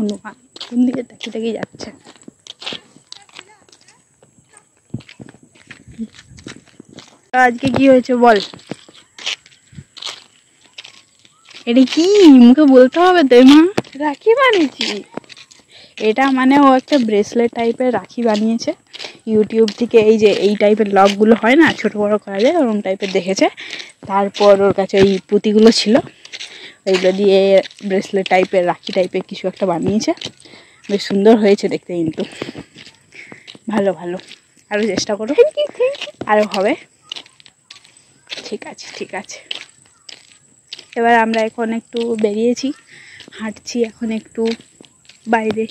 হনুমান কোন দিকে তাকিয়ে তাকিয়ে যাচ্ছে। আজকে কি হয়েছে বল, এটা কি মুখে বলতে হবে তো? মা রাখি বানিয়েছি। এটা মানে ও একটা ব্রেসলেট টাইপের রাখি বানিয়েছে ইউটিউব থেকে। এই যে এই টাইপের লকগুলো হয় না, ছোট বড় করা যায়, ওরকম টাইপের দেখেছে। তারপর ওর কাছে ওই পুঁতিগুলো ছিল, ওইগুলো দিয়ে ব্রেসলেট টাইপের রাখি টাইপের কিছু একটা বানিয়েছে। বেশ সুন্দর হয়েছে দেখতে, কিন্তু ভালো ভালো, আরও চেষ্টা করো, আরও হবে। ঠিক আছে ঠিক আছে। এবার আমরা এখন একটু বেরিয়েছি, হাঁটছি এখন একটু বাইরে।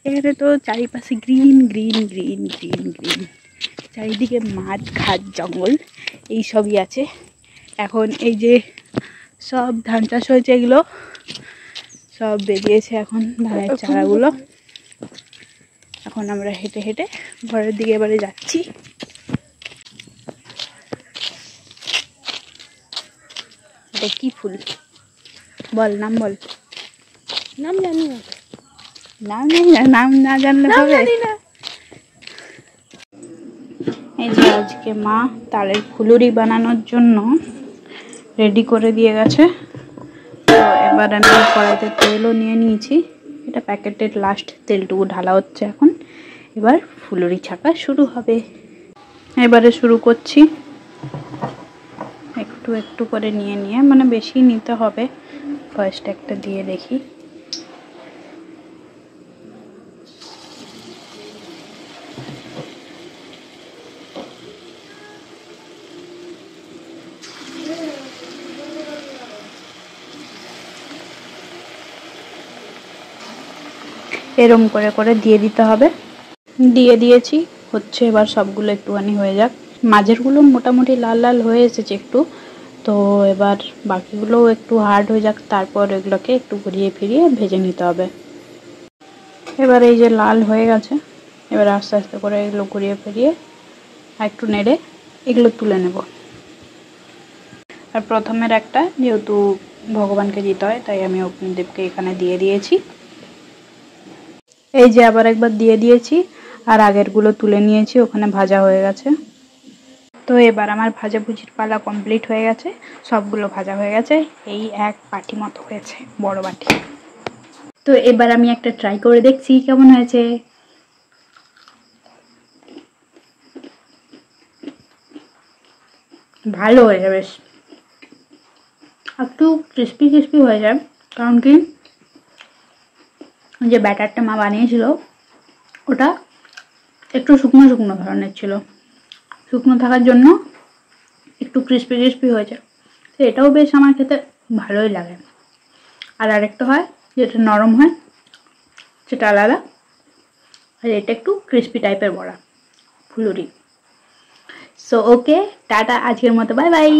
এখানে তো চারিপাশে green green green green green, চারিদিকে মাঠ ঘাট জঙ্গল এইসবই আছে। এখন এই যে সব ধান চাষ হয়েছে, এগুলো সব বেরিয়েছে এখন ধানের চারাগুলো। এখন আমরা হেঁটে হেঁটে ঘরের দিকে এবারে যাচ্ছি। এটা কি ফুল বল, নাম বল। নাম জানি না, নাম জানি না, নাম না জানলে হবে? এই যে আজকে মা তালের ফুলুরি বানানোর জন্য রেডি করে দিয়ে গেছে। তো এবার আমি কড়াইতে তেলও নিয়ে নিয়েছি, এটা প্যাকেটের লাস্ট তেলটুকু ঢালা হচ্ছে এখন। এবার ফুলুরি ছাকা শুরু হবে। এবারে শুরু করছি, একটু একটু করে নিয়ে নিয়ে, মানে বেশি নিতে হবে। ফার্স্ট একটা দিয়ে দেখি। এরম করে করে দিয়ে দিতে হবে। দিয়ে দিয়েছি, হচ্ছে। এবার সবগুলো একটুখানি হয়ে যাক। মাঝেরগুলো মোটামুটি লাল লাল হয়ে এসেছে একটু, তো এবার বাকিগুলোও একটু হার্ড হয়ে যাক, তারপর এগুলোকে একটু ঘুরিয়ে ফিরিয়ে ভেজে নিতে হবে। এবার এই যে লাল হয়ে গেছে, এবার আস্তে আস্তে করে এগুলো ঘুরিয়ে ফিরিয়ে আর একটু নেড়ে এগুলো তুলে নেব। আর প্রথমের একটা যেহেতু ভগবানকে দিতে হয়, তাই আমি অগ্নিদেবকে এখানে দিয়ে দিয়েছি। এই যে আবার একবার দিয়ে দিয়েছি, আর আগেরগুলো তুলে নিয়েছি, ওখানে ভাজা হয়ে গেছে। তো এবার আমার ভাজাভুজির পালা কমপ্লিট হয়ে গেছে, সবগুলো ভাজা হয়ে গেছে। এই এক বাটি মতো হয়েছে, বড় বাটি। তো এবার আমি একটা ট্রাই করে দেখছি কেমন হয়েছে। ভালো হয়েছে, বেশ একটু ক্রিস্পি ক্রিস্পি হয়ে যায়, কারণ কি যে ব্যাটারটা মা বানিয়েছিল ওটা একটু শুকনো শুকনো ধরনের ছিল, শুকনো থাকার জন্য একটু ক্রিস্পি ক্রিস্পি হয়েছে। তো এটাও বেশ আমার খেতে ভালোই লাগে। আর আরেকটা হয় যেটা নরম হয়, সেটা আলাদা। আর এটা একটু ক্রিস্পি টাইপের বড়া ফুলুরি। সো ওকে, টাটা, আজকের মতো বাই বাই।